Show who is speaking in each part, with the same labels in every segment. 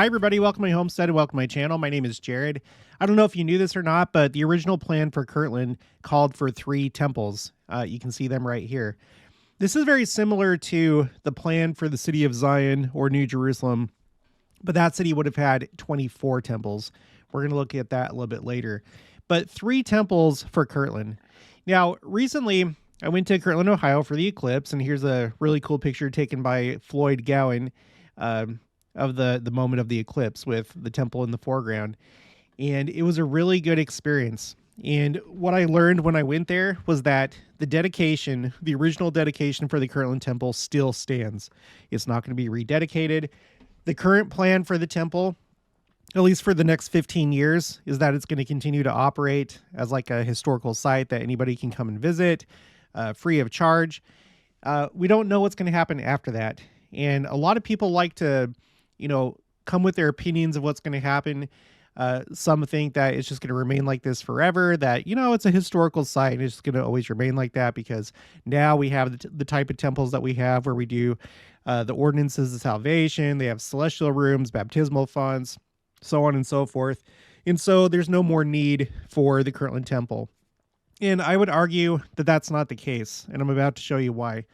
Speaker 1: Hi, everybody. Welcome to my homestead and welcome to my channel. My name is Jared. I don't know if you knew this or not, but the original plan for Kirtland called for 3 temples. You can see them right here. This is very similar to the plan for the city of Zion or New Jerusalem, but that city would have had 24 temples. We're going to look at that a little bit later. But 3 temples for Kirtland. Now, recently, I went to Kirtland, Ohio for the eclipse, and here's a really cool picture taken by Floyd Gowan of the moment of the eclipse with the temple in the foreground. And it was a really good experience. And what I learned when I went there was that the dedication, the original dedication for the Kirtland temple still stands. It's not going to be rededicated. The current plan for the temple, at least for the next 15 years, is that it's going to continue to operate as like a historical site that anybody can come and visit free of charge. We don't know what's going to happen after that. And a lot of people like to, come with their opinions of what's going to happen. Some think that it's just going to remain like this forever, that, it's a historical site and it's going to always remain like that because now we have the type of temples that we have where we do the ordinances of salvation. They have celestial rooms, baptismal fonts, so on and so forth. And so there's no more need for the Kirtland temple. And I would argue that that's not the case. And I'm about to show you why.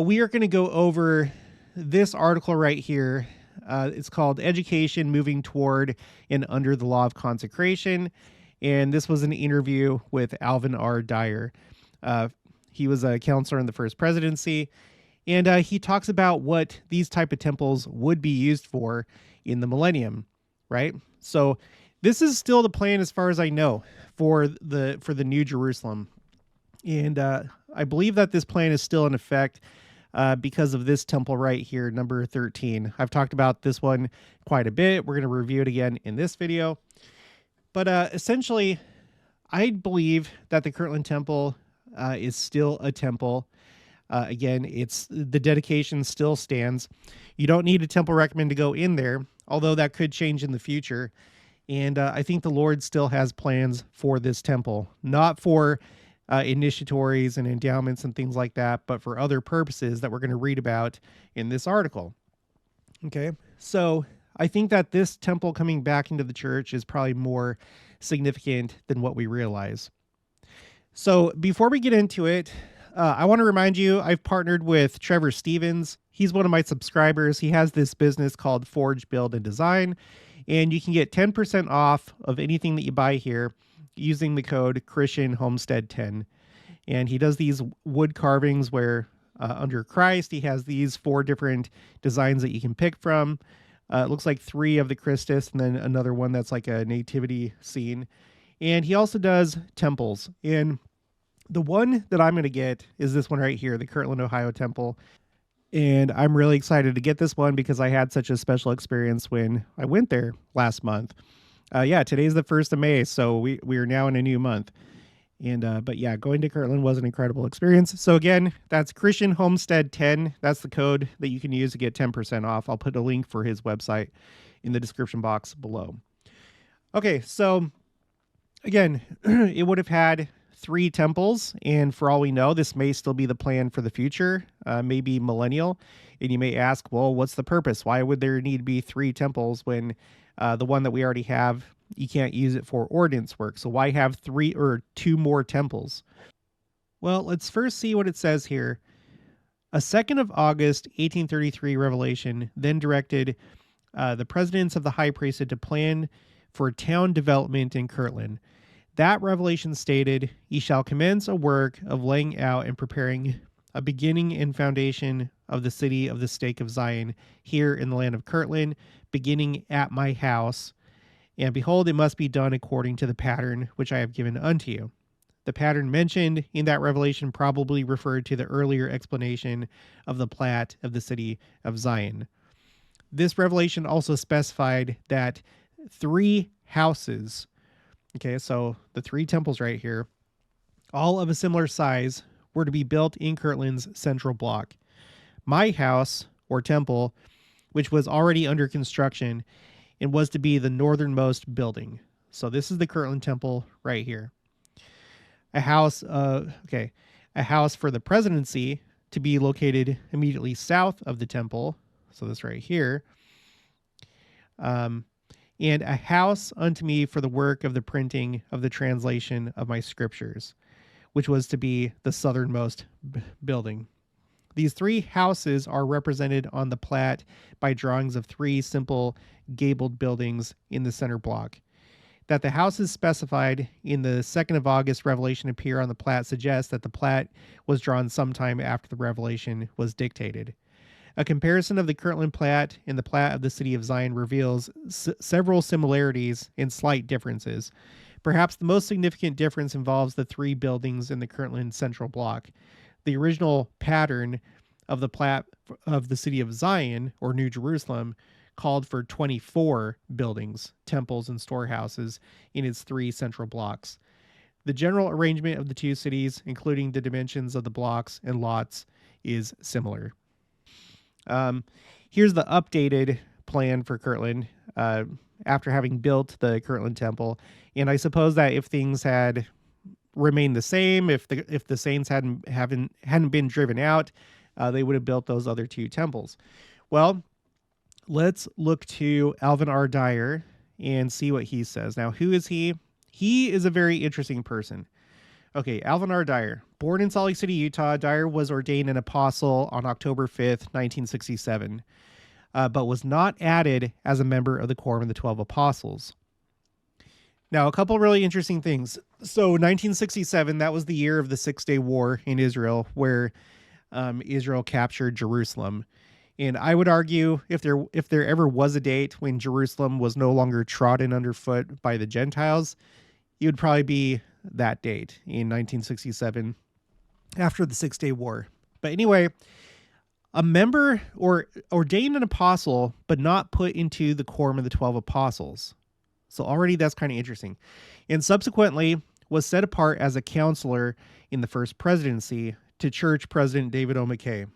Speaker 1: We are going to go over this article right here. It's called Education Moving Toward and Under the Law of Consecration. And this was an interview with Alvin R. Dyer. He was a counselor in the first presidency. And he talks about what these type of temples would be used for in the Millennium, right? So this is still the plan as far as I know for the New Jerusalem. And I believe that this plan is still in effect because of this temple right here, number 13. I've talked about this one quite a bit. We're going to review it again in this video. But essentially, I believe that the Kirtland temple is still a temple. Again, the dedication still stands. You don't need a temple recommend to go in there, although that could change in the future. And I think the Lord still has plans for this temple, not for initiatories and endowments and things like that, but for other purposes that we're going to read about in this article. Okay, so I think that this temple coming back into the church is probably more significant than what we realize. So before we get into it, I want to remind you, I've partnered with Trevor Stevens. He's one of my subscribers. He has this business called Forge, Build, and Design, and you can get 10% off of anything that you buy here using the code CHRISTIAN.HOMESTEAD10. And he does these wood carvings where under Christ, he has these 4 different designs that you can pick from. It looks like 3 of the Christus and then another one that's like a nativity scene. And he also does temples. And the one that I'm going to get is this one right here, the Kirtland, Ohio temple. And I'm really excited to get this one because I had such a special experience when I went there last month. Today's the 1st of May, so we are now in a new month. And but yeah, going to Kirtland was an incredible experience. So again, that's Christian Homestead 10. That's the code that you can use to get 10% off. I'll put a link for his website in the description box below. Okay, so again, it would have had 3 temples, and for all we know, this may still be the plan for the future, maybe millennial. And you may ask, well, what's the purpose? Why would there need to be 3 temples when the one that we already have, you can't use it for ordinance work? So why have 3 or 2 more temples? Well, let's first see what it says here. A 2nd of August, 1833 revelation then directed the presidents of the high priesthood to plan for town development in Kirtland. That revelation stated, "Ye shall commence a work of laying out and preparing a beginning and foundation of the city of the stake of Zion here in the land of Kirtland, beginning at my house. And behold, it must be done according to the pattern which I have given unto you." The pattern mentioned in that revelation probably referred to the earlier explanation of the Plat of the city of Zion. This revelation also specified that 3 houses, okay, so the 3 temples right here, all of a similar size, were to be built in Kirtland's central block. My house, or temple, which was already under construction and was to be the northernmost building. So this is the Kirtland temple right here. A house for the presidency to be located immediately south of the temple. So this right here. Um, and a house unto me for the work of the printing of the translation of my scriptures, which was to be the southernmost building. These three houses are represented on the plat by drawings of three simple gabled buildings in the center block. That the houses specified in the 2nd of August revelation appear on the plat suggests that the plat was drawn sometime after the revelation was dictated. A comparison of the Kirtland plat and the plat of the city of Zion reveals several similarities and slight differences. Perhaps the most significant difference involves the three buildings in the Kirtland central block. The original pattern of the plat of the city of Zion, or New Jerusalem, called for 24 buildings, temples, and storehouses in its three central blocks. The general arrangement of the two cities, including the dimensions of the blocks and lots, is similar. Here's the updated plan for Kirtland after having built the Kirtland temple. And I suppose that if things had remained the same, if the saints hadn't been driven out, they would have built those other two temples. Well, let's look to Alvin R. Dyer and see what he says. Now, who is he? He is a very interesting person. Okay, Alvin R. Dyer. Born in Salt Lake City, Utah, Dyer was ordained an apostle on October 5th, 1967, but was not added as a member of the Quorum of the 12 Apostles. Now, a couple really interesting things. So 1967, that was the year of the Six-Day War in Israel, where Israel captured Jerusalem. And I would argue if there ever was a date when Jerusalem was no longer trodden underfoot by the Gentiles, it would probably be that date in 1967 after the Six-Day War. But anyway, a member or ordained an apostle, but not put into the Quorum of the 12 Apostles. So already that's kind of interesting. And subsequently was set apart as a counselor in the first presidency to church president David O. McKay.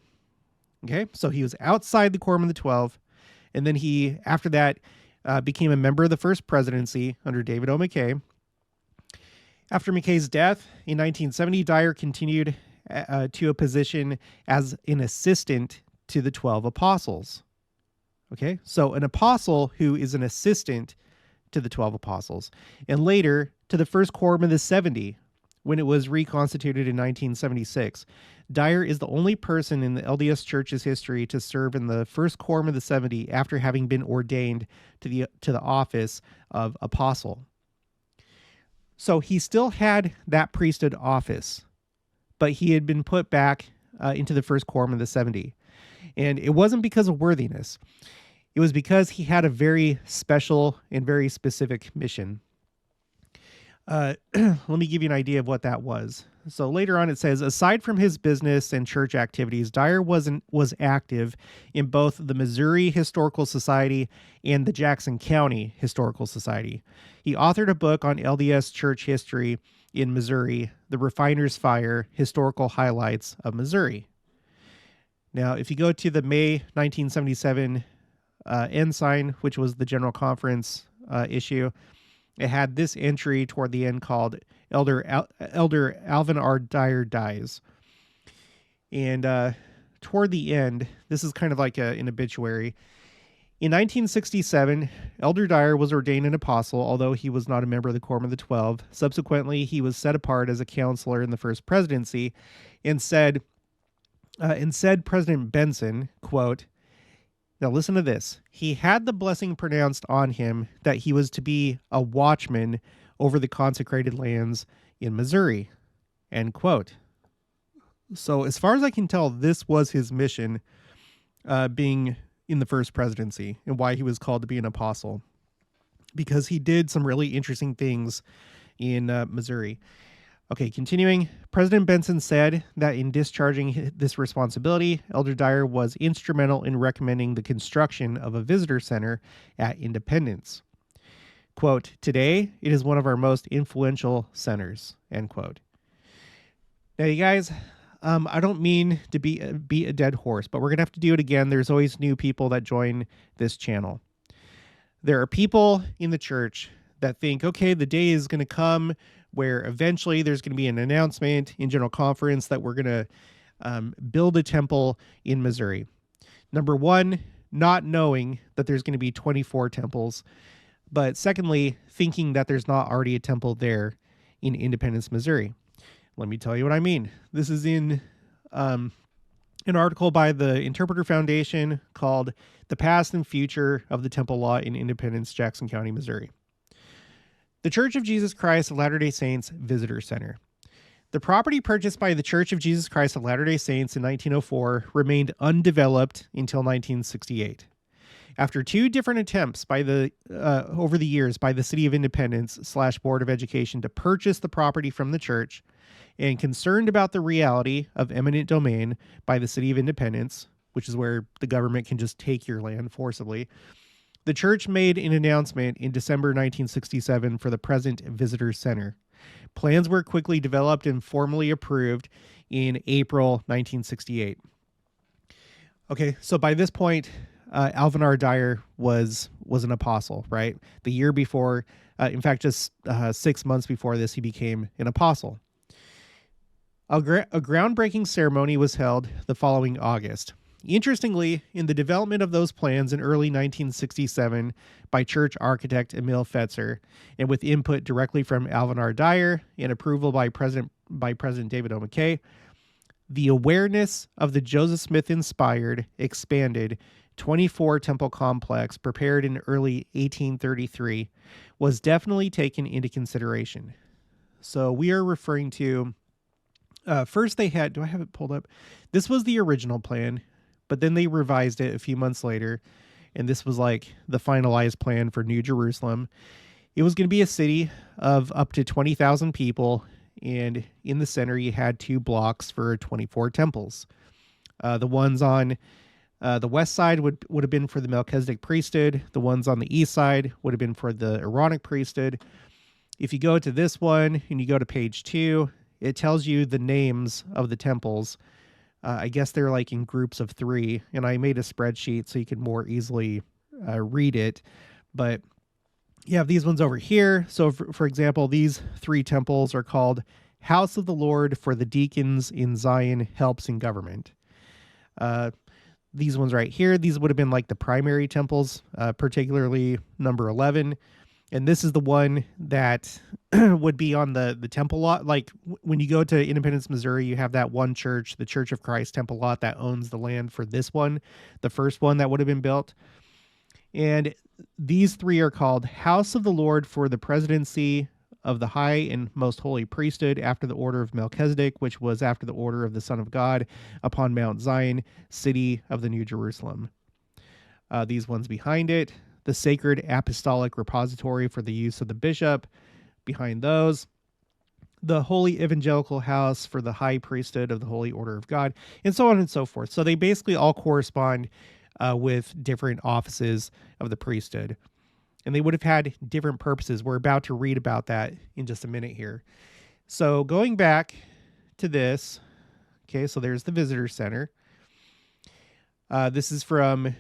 Speaker 1: Okay, so he was outside the Quorum of the 12, and then he, after that, became a member of the first presidency under David O. McKay. After McKay's death in 1970, Dyer continued to a position as an assistant to the 12 apostles. Okay, so an apostle who is an assistant to the 12 apostles, and later to the first Quorum of the 70 when it was reconstituted in 1976. Dyer is the only person in the LDS Church's history to serve in the first Quorum of the 70 after having been ordained to the office of apostle. So he still had that priesthood office, but he had been put back into the first Quorum of the 70. And it wasn't because of worthiness. It was because he had a very special and very specific mission. Let me give you an idea of what that was. So later on it says, aside from his business and church activities, Dyer was active in both the Missouri Historical Society and the Jackson County Historical Society. He authored a book on LDS church history in Missouri, The Refiner's Fire, Historical Highlights of Missouri. Now, if you go to the May 1977 Ensign, which was the General Conference issue, it had this entry toward the end called Elder Alvin R. Dyer Dies. And toward the end, this is kind of like an obituary. In 1967, Elder Dyer was ordained an apostle, although he was not a member of the Quorum of the 12. Subsequently, he was set apart as a counselor in the first presidency and said President Benson, quote, now listen to this, he had the blessing pronounced on him that he was to be a watchman over the consecrated lands in Missouri, end quote. So as far as I can tell, this was his mission, being in the first presidency, and why he was called to be an apostle, because he did some really interesting things in Missouri. Okay, continuing. President Benson said that in discharging this responsibility, Elder Dyer was instrumental in recommending the construction of a visitor center at Independence. Quote, today, it is one of our most influential centers, end quote. Now, you guys, I don't mean to beat a dead horse, but we're going to have to do it again. There's always new people that join this channel. There are people in the church that think, okay, the day is going to come where eventually there's going to be an announcement in General Conference that we're going to build a temple in Missouri. Number one, not knowing that there's going to be 24 temples, but secondly, thinking that there's not already a temple there in Independence, Missouri. Let me tell you what I mean. This is in an article by the Interpreter Foundation called The Past and Future of the Temple Law in Independence, Jackson County, Missouri. The Church of Jesus Christ of Latter-day Saints Visitor Center. The property purchased by the Church of Jesus Christ of Latter-day Saints in 1904 remained undeveloped until 1968. After two different attempts by over the years by the City of Independence / Board of Education to purchase the property from the church, and concerned about the reality of eminent domain by the City of Independence, which is where the government can just take your land forcibly, the church made an announcement in December 1967 for the present Visitor Center. Plans were quickly developed and formally approved in April 1968. Okay, so by this point, Alvin R. Dyer was an apostle, right? The year before, in fact, just 6 months before this, he became an apostle. A groundbreaking ceremony was held the following August. Interestingly, in the development of those plans in early 1967 by church architect Emil Fetzer, and with input directly from Alvin R. Dyer and approval by President David O. McKay, the awareness of the Joseph Smith-inspired, expanded 24-temple complex prepared in early 1833 was definitely taken into consideration. So we are referring to, first they had, do I have it pulled up? This was the original plan, but then they revised it a few months later, and this was like the finalized plan for New Jerusalem. It was going to be a city of up to 20,000 people, and in the center you had 2 blocks for 24 temples. The ones on the west side would have been for the Melchizedek priesthood. The ones on the east side would have been for the Aaronic priesthood. If you go to this one and you go to page 2, it tells you the names of the temples. I guess they're like in groups of 3, and I made a spreadsheet so you could more easily read it. But you have these ones over here. So, for example, these 3 temples are called House of the Lord for the Deacons in Zion Helps in Government. These ones right here, these would have been like the primary temples, particularly number 11. And this is the one that would be on the temple lot. Like when you go to Independence, Missouri, you have that one church, the Church of Christ temple lot, that owns the land for this one, the first one that would have been built. And these 3 are called House of the Lord for the Presidency of the High and Most Holy Priesthood after the order of Melchizedek, which was after the order of the Son of God upon Mount Zion, city of the New Jerusalem. These ones behind it, the Sacred Apostolic Repository for the use of the bishop, behind those, the Holy Evangelical House for the High Priesthood of the Holy Order of God, and so on and so forth. So they basically all correspond with different offices of the priesthood. And they would have had different purposes. We're about to read about that in just a minute here. So going back to this, okay, so there's the Visitor Center. This is from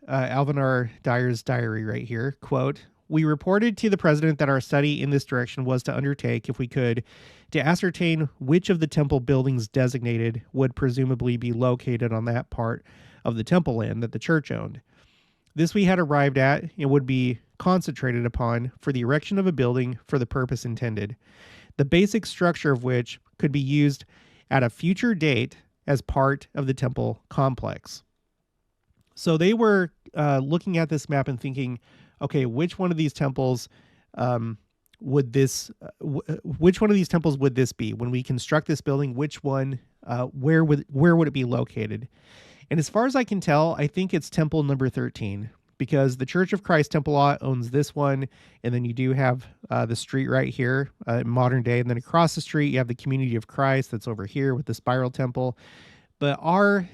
Speaker 1: Alvin R. Dyer's diary right here. Quote, "We reported to the president that our study in this direction was to undertake, if we could, to ascertain which of the temple buildings designated would presumably be located on that part of the temple land that the church owned. This we had arrived at and would be concentrated upon for the erection of a building for the purpose intended, the basic structure of which could be used at a future date as part of the temple complex." So they were looking at this map and thinking, okay, which one of these temples would this be when we construct this building? Which one? Where would it be located? And as far as I can tell, I think it's temple number 13, because the Church of Christ temple lot owns this one, and then you do have the street right here, modern day, and then across the street you have the Community of Christ that's over here with the spiral temple. But our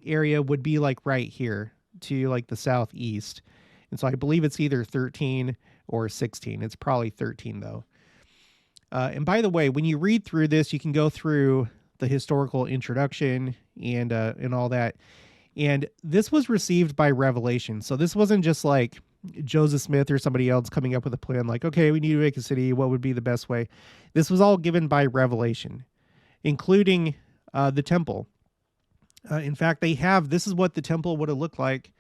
Speaker 1: area would be like right here to like the southeast, and so I believe it's either 13 or 16. It's probably 13 though. And by the way, when you read through this, you can go through the historical introduction and all that. And this was received by revelation. So this wasn't just like Joseph Smith or somebody else coming up with a plan like, okay, we need to make a city. What would be the best way? This was all given by revelation, including the temple. In fact, this is what the temple would have looked like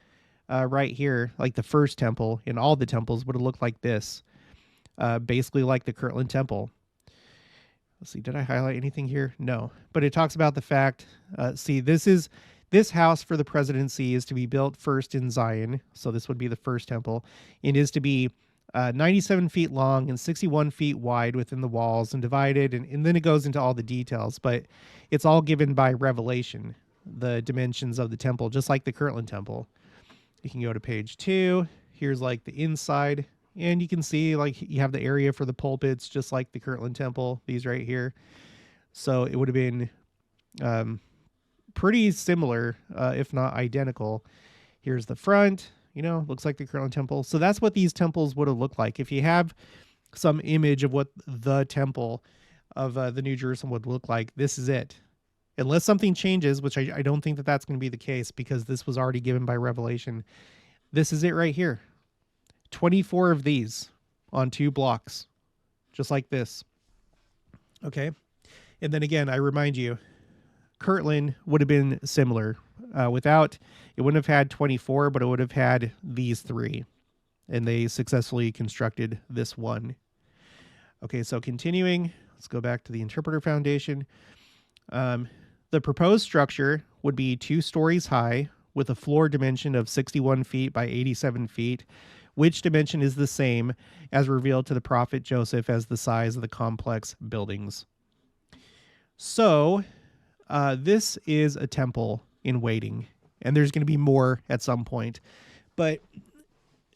Speaker 1: right here, like the first temple, and all the temples would have looked like this, basically like the Kirtland temple. Let's see, did I highlight anything here? No, but it talks about the fact, this house for the presidency is to be built first in Zion. So this would be the first temple. It is to be 97 feet long and 61 feet wide within the walls and divided. And then it goes into all the details, but it's all given by revelation, the dimensions of the temple, just like the Kirtland temple. You can go to page 2. Here's like the inside. And you can see like you have the area for the pulpits, just like the Kirtland temple, these right here. So it would have been pretty similar, if not identical. Here's the front, looks like the Kirtland temple. So that's what these temples would have looked like. If you have some image of what the temple of the New Jerusalem would look like, this is it. Unless something changes, which I don't think that that's going to be the case because this was already given by revelation. This is it right here. 24 of these on 2 blocks, just like this. Okay. And then again, I remind you, Kirtland would have been similar. It wouldn't have had 24, but it would have had these 3. And they successfully constructed this one. Okay, so continuing, let's go back to the interpreter foundation. The proposed structure would be 2 stories high with a floor dimension of 61 feet by 87 feet, which dimension is the same as revealed to the prophet Joseph as the size of the complex buildings. So this is a temple in waiting, and there's going to be more at some point. But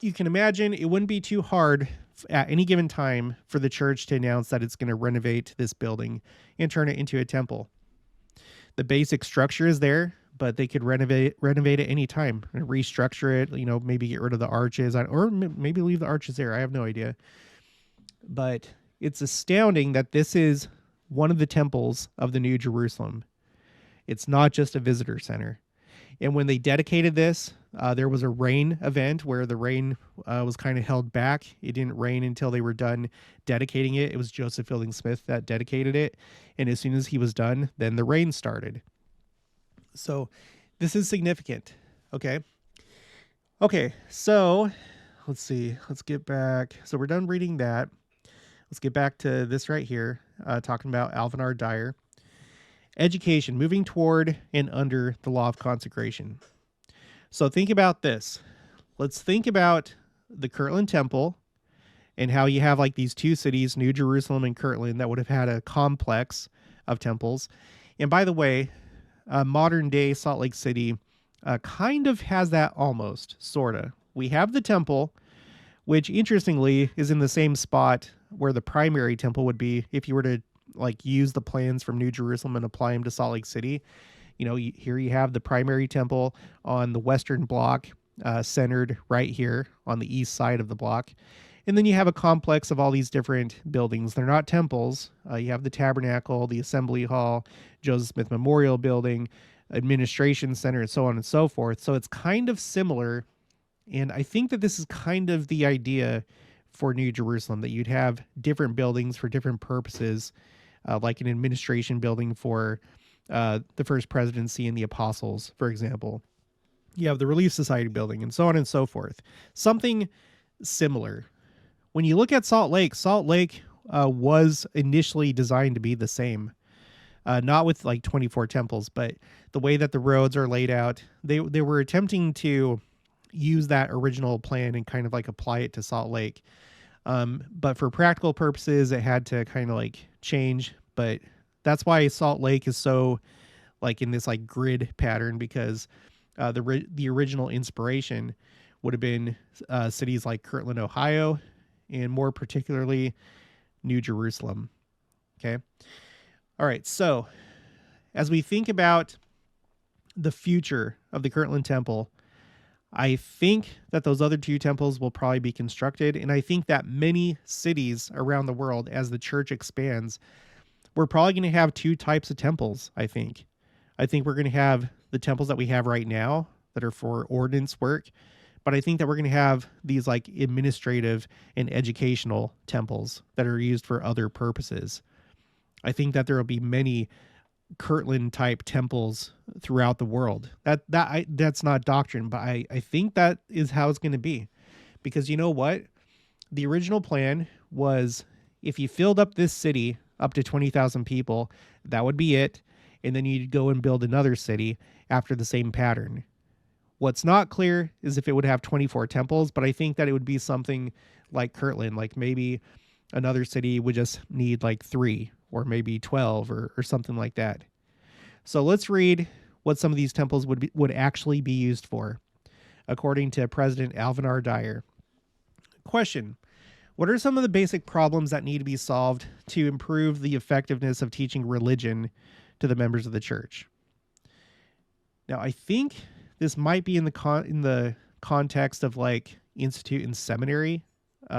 Speaker 1: you can imagine it wouldn't be too hard at any given time for the church to announce that it's going to renovate this building and turn it into a temple. The basic structure is there, but they could renovate it any time and restructure it, maybe get rid of the arches or maybe leave the arches there. I have no idea. But it's astounding that this is one of the temples of the New Jerusalem. It's not just a visitor center. And when they dedicated this, there was a rain event where the rain was kind of held back. It didn't rain until they were done dedicating it. It was Joseph Fielding Smith that dedicated it. And as soon as he was done, then the rain started. So this is significant. Okay. So let's see. Let's get back. So we're done reading that. Let's get back to this right here, talking about Alvin R. Dyer. Education, moving toward and under the law of consecration. So think about this. Let's think about the Kirtland temple and how you have like these 2 cities, New Jerusalem and Kirtland, that would have had a complex of temples. And by the way, modern day Salt Lake City kind of has that almost, sort of. We have the temple, which interestingly is in the same spot where the primary temple would be if you were to like use the plans from New Jerusalem and apply them to Salt Lake City. Here you have the primary temple on the western block, centered right here on the east side of the block. And then you have a complex of all these different buildings. They're not temples. You have the tabernacle, the assembly hall, Joseph Smith Memorial Building, administration center, and so on and so forth. So it's kind of similar. And I think that this is kind of the idea for New Jerusalem, that you'd have different buildings for different purposes, like an administration building for the first presidency and the apostles, for example. You have the Relief Society building and so on and so forth. Something similar. When you look at Salt Lake was initially designed to be the same. Not with like 24 temples, but the way that the roads are laid out, they were attempting to use that original plan and kind of like apply it to Salt Lake. But for practical purposes, it had to kind of like change. But that's why Salt Lake is so like in this like grid pattern, because the original inspiration would have been cities like Kirtland, Ohio, and more particularly New Jerusalem. Okay. All right. So as we think about the future of the Kirtland Temple, I think that those other 2 temples will probably be constructed. And I think that many cities around the world, as the church expands, we're probably going to have 2 types of temples, I think. I think we're going to have the temples that we have right now that are for ordinance work. But I think that we're going to have these like administrative and educational temples that are used for other purposes. I think that there will be many Kirtland type temples throughout the world. That's not doctrine, but I think that is how it's going to be. Because you know what? The original plan was if you filled up this city up to 20,000 people, that would be it. And then you'd go and build another city after the same pattern. What's not clear is if it would have 24 temples, but I think that it would be something like Kirtland, like maybe another city would just need like 3 or maybe 12 or something like that. So let's read what some of these temples would actually be used for, according to President Alvin R. Dyer. Question: what are some of the basic problems that need to be solved to improve the effectiveness of teaching religion to the members of the church? Now, I think this might be in the context of like institute and seminary.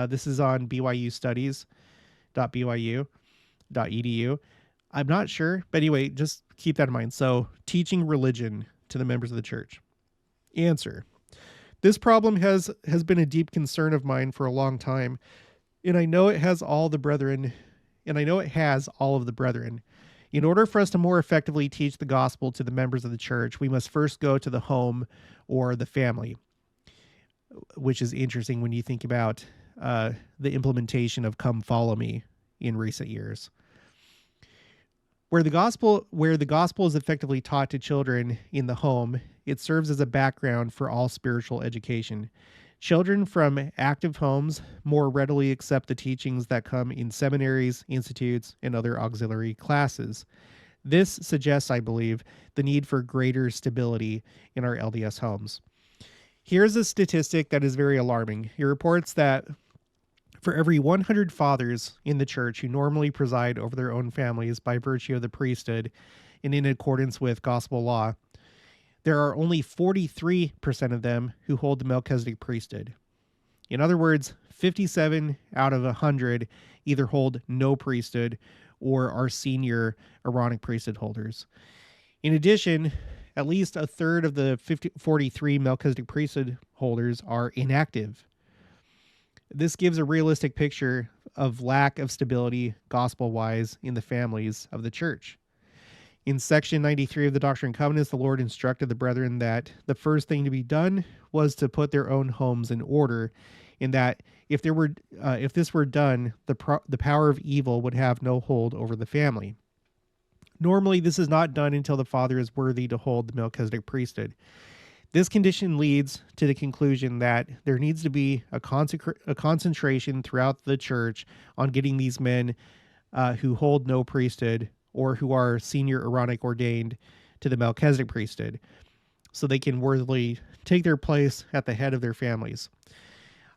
Speaker 1: This is on byustudies.byu.edu. I'm not sure, but anyway, just keep that in mind. So, teaching religion to the members of the church. Answer: this problem has been a deep concern of mine for a long time, and I know it has all of the brethren. In order for us to more effectively teach the gospel to the members of the church, we must first go to the home or the family, which is interesting when you think about the implementation of "Come Follow Me" in recent years. Where the gospel is effectively taught to children in the home, it serves as a background for all spiritual education. Children from active homes more readily accept the teachings that come in seminaries, institutes, and other auxiliary classes. This suggests, I believe, the need for greater stability in our LDS homes. Here's a statistic that is very alarming. It reports that for every 100 fathers in the church who normally preside over their own families by virtue of the priesthood and in accordance with gospel law, there are only 43% of them who hold the Melchizedek priesthood. In other words, 57 out of 100 either hold no priesthood or are senior Aaronic priesthood holders. In addition, at least a third of the 43 Melchizedek priesthood holders are inactive. This gives a realistic picture of lack of stability gospel-wise in the families of the church. In section 93 of the Doctrine and Covenants, the Lord instructed the brethren that the first thing to be done was to put their own homes in order, in that if this were done, the power of evil would have no hold over the family. Normally, this is not done until the father is worthy to hold the Melchizedek priesthood. This condition leads to the conclusion that there needs to be a concentration throughout the church on getting these men who hold no priesthood or who are senior Aaronic ordained to the Melchizedek priesthood, so they can worthily take their place at the head of their families.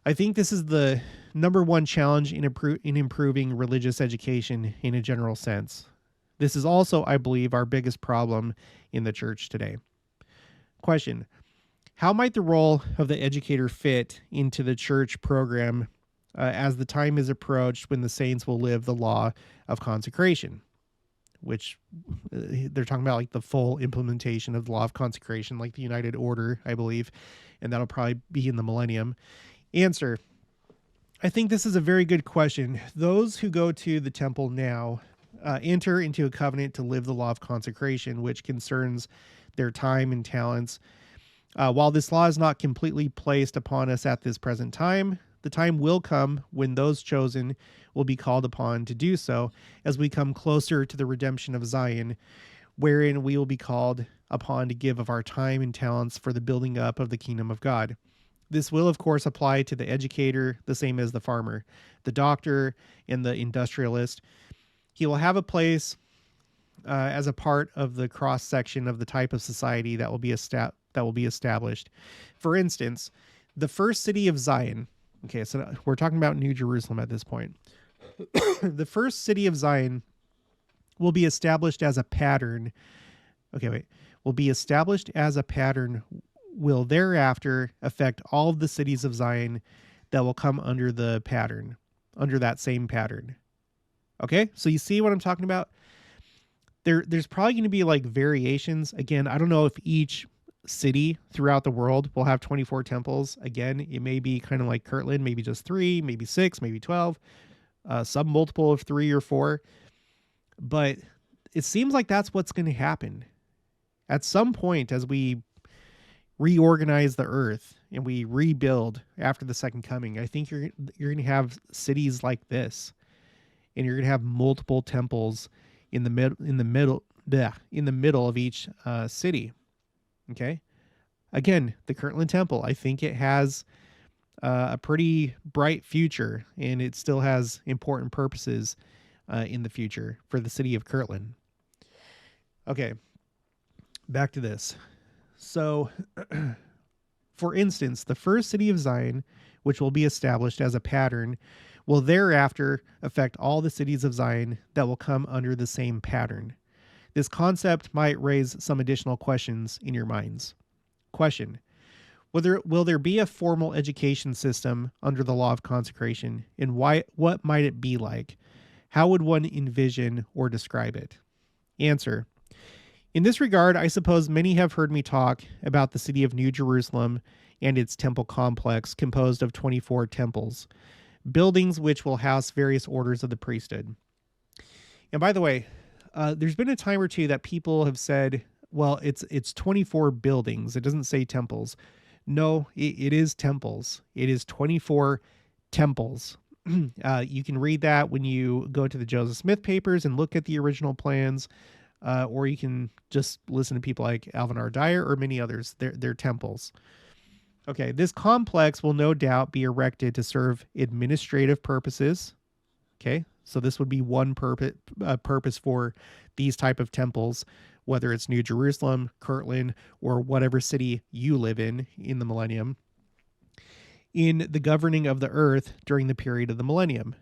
Speaker 1: I think this is the number one challenge in improving religious education in a general sense. This is also, I believe, our biggest problem in the church today. Question: how might the role of the educator fit into the church program as the time is approached when the saints will live the law of consecration? Which they're talking about like the full implementation of the law of consecration, like the United Order, I believe, and that'll probably be in the Millennium. Answer: I think this is a very good question. Those who go to the temple now enter into a covenant to live the law of consecration, which concerns their time and talents. While this law is not completely placed upon us at this present time, the time will come when those chosen will be called upon to do so as we come closer to the redemption of Zion, wherein we will be called upon to give of our time and talents for the building up of the kingdom of God. This will, of course, apply to the educator, the same as the farmer, the doctor, and the industrialist. He will have a place as a part of the cross-section of the type of society that will be established. For instance, the first city of Zion. Okay, so we're talking about New Jerusalem at this point. The first city of Zion will be established as a pattern. Will be established as a pattern, will thereafter affect all of the cities of Zion that will come under the pattern, under that same pattern. Okay, so you see what I'm talking about? There's probably going to be like variations. Again, I don't know if each city throughout the world will have 24 temples. Again, it may be kind of like Kirtland, maybe just 3, maybe 6, maybe 12, some multiple of 3 or 4. But it seems like that's what's going to happen at some point as we reorganize the earth and we rebuild after the second coming. I think you're going to have cities like this, and you're going to have multiple temples in the middle of each city. Okay. Again, the Kirtland Temple, I think it has a pretty bright future, and it still has important purposes in the future for the city of Kirtland. Okay, back to this. So, for instance, the first city of Zion, which will be established as a pattern, will thereafter affect all the cities of Zion that will come under the same pattern. This concept might raise some additional questions in your minds. Question: Will there be a formal education system under the Law of Consecration, and what might it be like? How would one envision or describe it? Answer: In this regard, I suppose many have heard me talk about the city of New Jerusalem and its temple complex composed of 24 temples, buildings which will house various orders of the priesthood. And by the way, there's been a time or two that people have said, well, it's 24 buildings. It doesn't say temples. No, it is temples. It is 24 temples. You can read that when you go to the Joseph Smith papers and look at the original plans, or you can just listen to people like Alvin R. Dyer or many others. They're temples. Okay, this complex will no doubt be erected to serve administrative purposes. Okay, so this would be one purpose for these type of temples, whether it's New Jerusalem, Kirtland, or whatever city you live in the Millennium, in the governing of the earth during the period of the Millennium.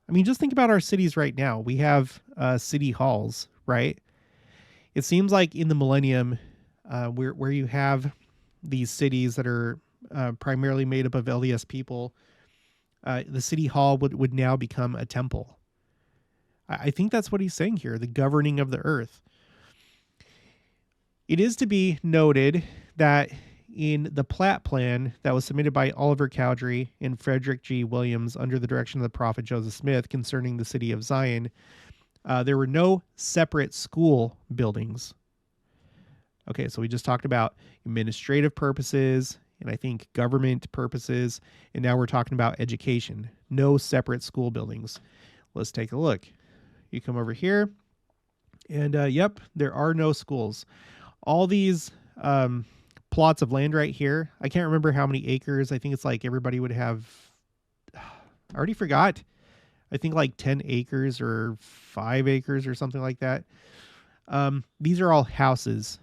Speaker 1: I mean, just think about our cities right now. We have city halls, right? It seems like in the Millennium, where you have these cities that are primarily made up of LDS people, the city hall would now become a temple. I think that's what he's saying here, the governing of the earth. It is to be noted that in the Plat plan that was submitted by Oliver Cowdery and Frederick G. Williams under the direction of the prophet Joseph Smith concerning the city of Zion, there were no separate school buildings. Okay, so we just talked about administrative purposes and I think government purposes, and now we're talking about education. No separate school buildings. Let's take a look. You come over here, and yep, there are no schools. All these plots of land right here, I can't remember how many acres. I think it's like everybody would have, I already forgot. I think like 10 acres or 5 acres or something like that. These are all houses.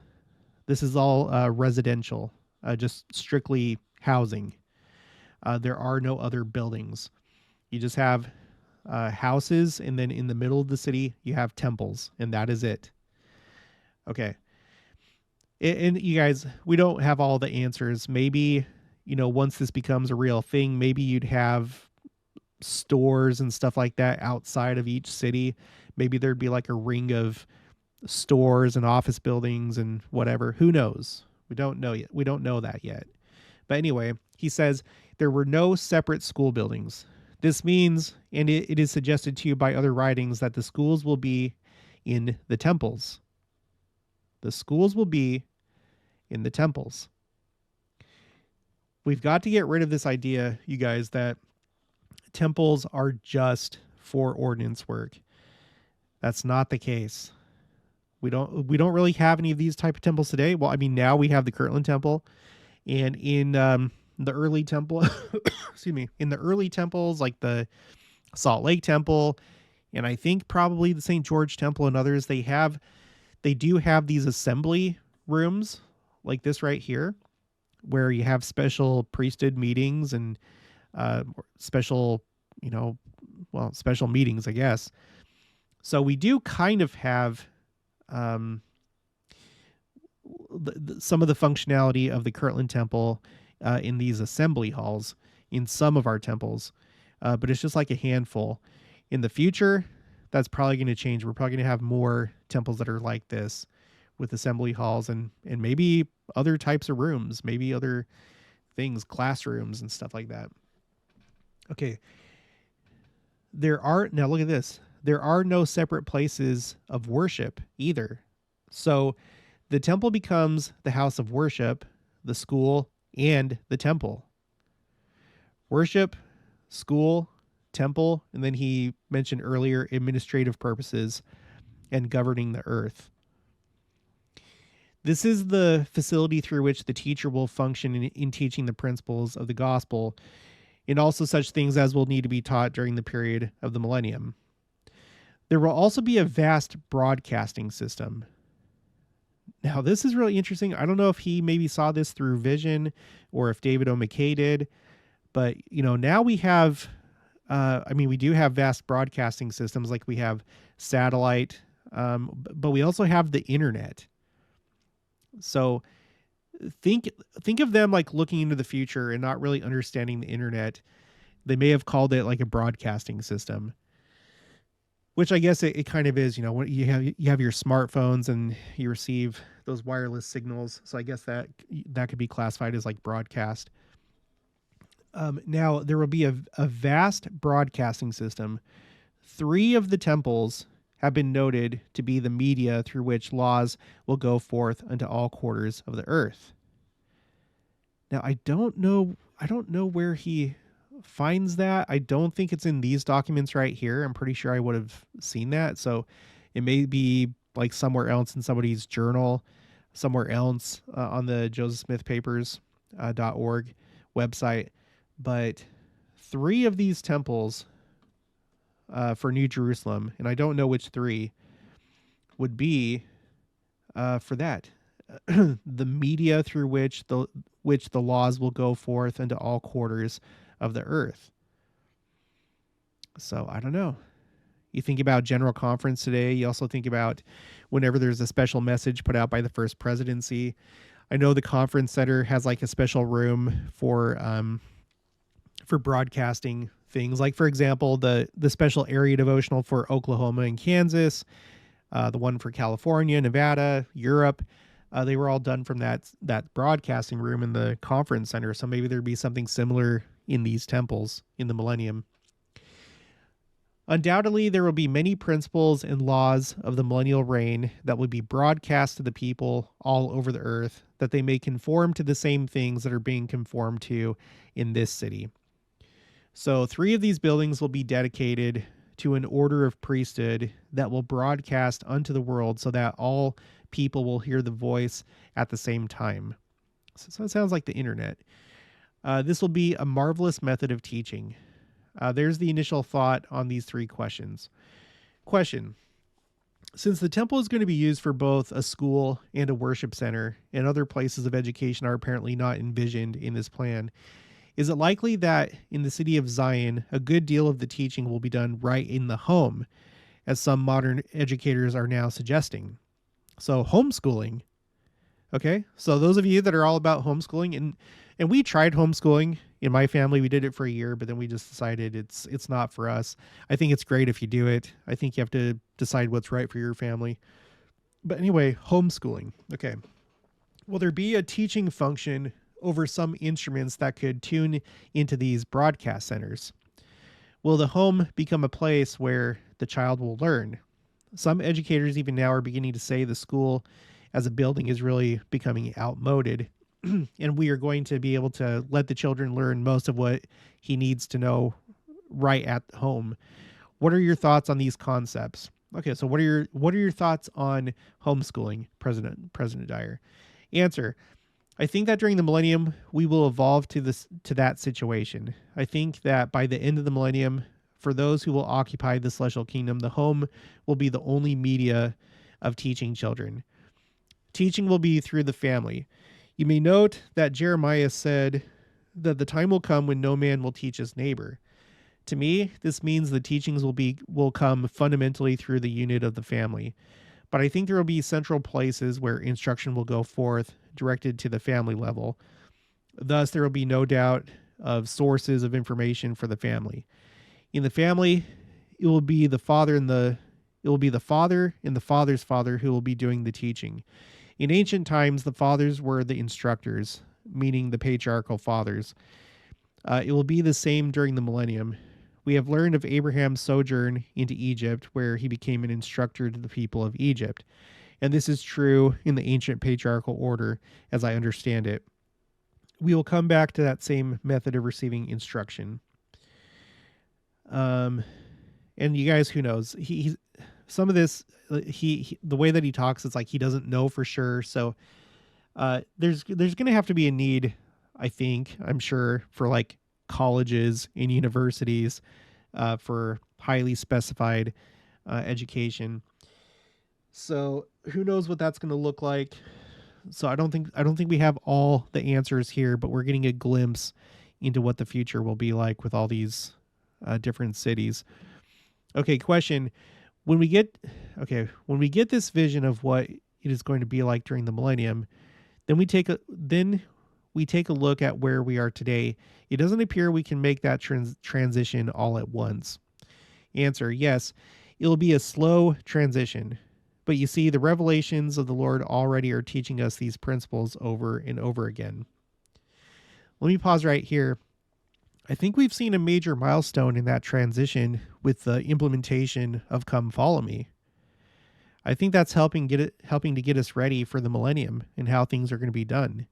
Speaker 1: This is all residential, just strictly housing. There are no other buildings. You just have houses, and then in the middle of the city, you have temples, and that is it. Okay. And you guys, we don't have all the answers. Maybe, once this becomes a real thing, maybe you'd have stores and stuff like that outside of each city. Maybe there'd be like a ring of stores and office buildings and whatever. Who knows? We don't know yet. We don't know that yet. But anyway, he says there were no separate school buildings. This means, and it is suggested to you by other writings, that the schools will be in the temples. The schools will be in the temples. We've got to get rid of this idea, you guys, that temples are just for ordinance work. That's not the case. We don't really have any of these type of temples today. Well, I mean, now we have the Kirtland Temple, and in the early temple, excuse me, in the early temples like the Salt Lake Temple, and I think probably the St. George Temple and others, they do have these assembly rooms like this right here, where you have special priesthood meetings and special meetings, I guess. So we do kind of have some of the functionality of the Kirtland Temple in these assembly halls in some of our temples, but it's just like a handful. In the future, that's probably going to change. We're probably going to have more temples that are like this with assembly halls and maybe other types of rooms, maybe other things, classrooms and stuff like that. Okay. Now look at this. there are no separate places of worship either. So the temple becomes the house of worship, the school, and the temple. Worship, school, temple, and then he mentioned earlier administrative purposes and governing the earth. This is the facility through which the teacher will function in teaching the principles of the gospel, and also such things as will need to be taught during the period of the millennium. There will also be a vast broadcasting system. Now, this is really interesting. I don't know if he maybe saw this through vision or if David O. McKay did, but now we have, we do have vast broadcasting systems, like we have satellite, but we also have the internet. So think of them like looking into the future and not really understanding the internet. They may have called it like a broadcasting system, which I guess it kind of is. When you have your smartphones and you receive those wireless signals. So I guess that could be classified as like broadcast. Now there will be a vast broadcasting system. 3 of the temples have been noted to be the media through which laws will go forth unto all quarters of the earth. Now, I don't know where he finds that. I don't think it's in these documents right here. I'm pretty sure I would have seen that. So it may be like somewhere else in somebody's journal, somewhere else on the josephsmithpapers.org website. But 3 of these temples for New Jerusalem, and I don't know which 3, would be for that. The media through which the laws will go forth into all quarters of the earth. So I don't know. You think about General Conference today. You also think about whenever there's a special message put out by the First Presidency. I know the Conference Center has like a special room for broadcasting things, like, for example, the special area devotional for Oklahoma and Kansas, the one for California, Nevada, Europe. They were all done from that broadcasting room in the conference center. So maybe there'd be something similar in these temples in the millennium. Undoubtedly, there will be many principles and laws of the millennial reign that will be broadcast to the people all over the earth, that they may conform to the same things that are being conformed to in this city. So 3 of these buildings will be dedicated to an order of priesthood that will broadcast unto the world so that all people will hear the voice at the same time. So it sounds like the internet. This will be a marvelous method of teaching. There's the initial thought on these 3 questions. Question: since the temple is going to be used for both a school and a worship center, and other places of education are apparently not envisioned in this plan, is it likely that in the city of Zion, a good deal of the teaching will be done right in the home, as some modern educators are now suggesting? So homeschooling. Okay, so those of you that are all about homeschooling, and we tried homeschooling in my family. We did it for a year, but then we just decided it's not for us. I think it's great if you do it. I think you have to decide what's right for your family. But anyway, homeschooling. Okay. Will there be a teaching function over some instruments that could tune into these broadcast centers? Will the home become a place where the child will learn? Some educators even now are beginning to say the school as a building is really becoming outmoded, and we are going to be able to let the children learn most of what he needs to know right at home. What are your thoughts on these concepts? Okay, so what are your thoughts on homeschooling, President Dyer? Answer: I think that during the millennium, we will evolve to that situation. I think that by the end of the millennium, for those who will occupy the celestial kingdom, the home will be the only media of teaching children. Teaching will be through the family. You may note that Jeremiah said that the time will come when no man will teach his neighbor. To me, this means the teachings will come fundamentally through the unit of the family. But I think there will be central places where instruction will go forth directed to the family level. Thus, there will be no doubt of sources of information for the family. In the family, it will be the father and the father's father who will be doing the teaching. In ancient times, the fathers were the instructors, meaning the patriarchal fathers. It will be the same during the millennium. We have learned of Abraham's sojourn into Egypt, where he became an instructor to the people of Egypt. And this is true in the ancient patriarchal order, as I understand it. We will come back to that same method of receiving instruction. And you guys, who knows? He's some of this, he the way that he talks, it's like he doesn't know for sure. So there's going to have to be a need, I'm sure, for like colleges and universities for highly specified education. So who knows what that's going to look like. So I don't think we have all the answers here, but we're getting a glimpse into what the future will be like with all these different cities. Okay, question. When we get this vision of what it is going to be like during the millennium, then we take a look at where we are today. It doesn't appear we can make that transition all at once. Answer: yes, it'll be a slow transition. But you see, the revelations of the Lord already are teaching us these principles over and over again. Let me pause right here. I think we've seen a major milestone in that transition with the implementation of Come Follow Me. I think that's helping to get us ready for the millennium and how things are going to be done.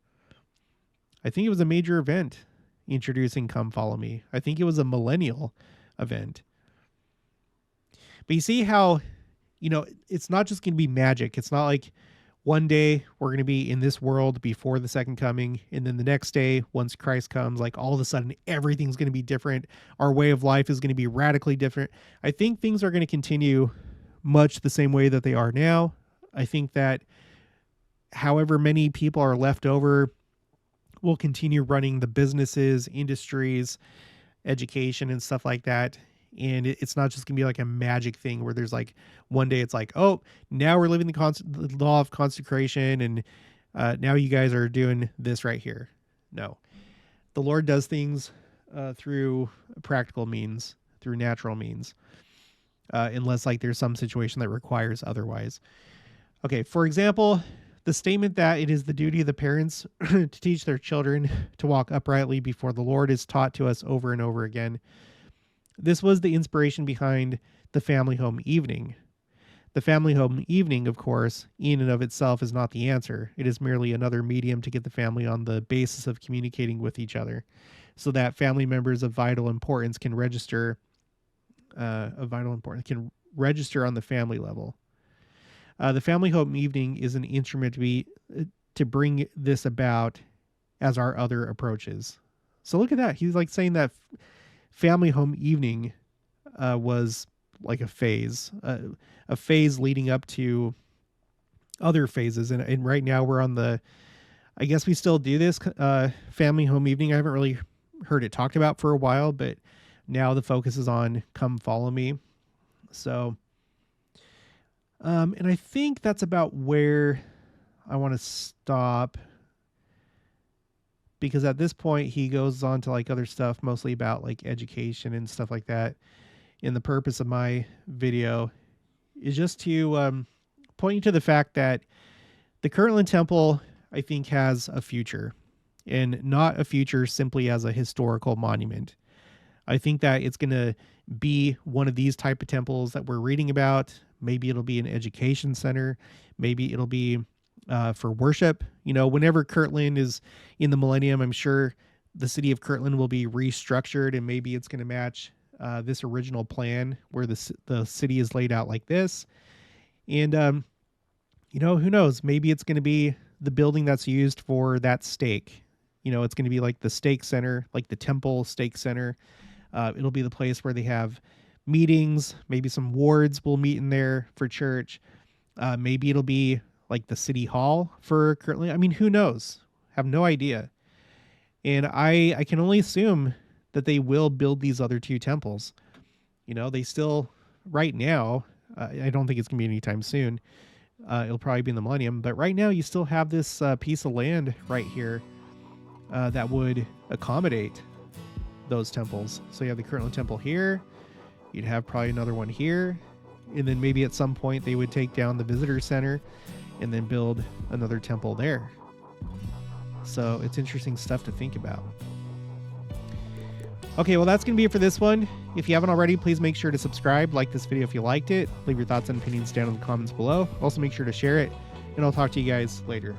Speaker 1: I think it was a major event introducing Come Follow Me. I think it was a millennial event. But you see how, it's not just going to be magic. It's not like one day we're going to be in this world before the second coming, and then the next day, once Christ comes, like all of a sudden everything's going to be different. Our way of life is going to be radically different. I think things are going to continue much the same way that they are now. I think that however many people are left over will continue running the businesses, industries, education, and stuff like that. And it's not just going to be like a magic thing where there's like one day it's like, oh, now we're living the law of consecration, and now you guys are doing this right here. No, the Lord does things through practical means, through natural means, unless like there's some situation that requires otherwise. Okay, for example, the statement that it is the duty of the parents to teach their children to walk uprightly before the Lord is taught to us over and over again. This was the inspiration behind the family home evening. The family home evening, of course, in and of itself is not the answer. It is merely another medium to get the family on the basis of communicating with each other, so that family members of vital importance can register on the family level. The family home evening is an instrument to bring this about as our other approaches. So look at that. He's like saying that family home evening was like a phase leading up to other phases. And right now we're on I guess we still do this family home evening. I haven't really heard it talked about for a while, but now the focus is on Come Follow Me. So, and I think that's about where I want to stop, because at this point he goes on to like other stuff, mostly about like education and stuff like that. And the purpose of my video is just to point you to the fact that the Kirtland Temple, I think, has a future, and not a future simply as a historical monument. I think that it's going to be one of these type of temples that we're reading about. Maybe it'll be an education center. Maybe it'll be for worship. Whenever Kirtland is in the millennium, I'm sure the city of Kirtland will be restructured, and maybe it's going to match this original plan where the city is laid out like this. And, who knows? Maybe it's going to be the building that's used for that stake. It's going to be like the stake center, like the temple stake center. It'll be the place where they have meetings. Maybe some wards will meet in there for church. Maybe it'll be like the city hall for Kirtland. I mean, who knows? Have no idea. And I can only assume that they will build these other two temples. They still, right now, I don't think it's going to be anytime soon. It'll probably be in the millennium. But right now, you still have this piece of land right here that would accommodate those temples. So you have the Kirtland Temple here. You'd have probably another one here. And then maybe at some point they would take down the visitor center and then build another temple there. So it's interesting stuff to think about. Okay, well, that's going to be it for this one. If you haven't already, please make sure to subscribe, like this video if you liked it, leave your thoughts and opinions down in the comments below. Also, make sure to share it, and I'll talk to you guys later.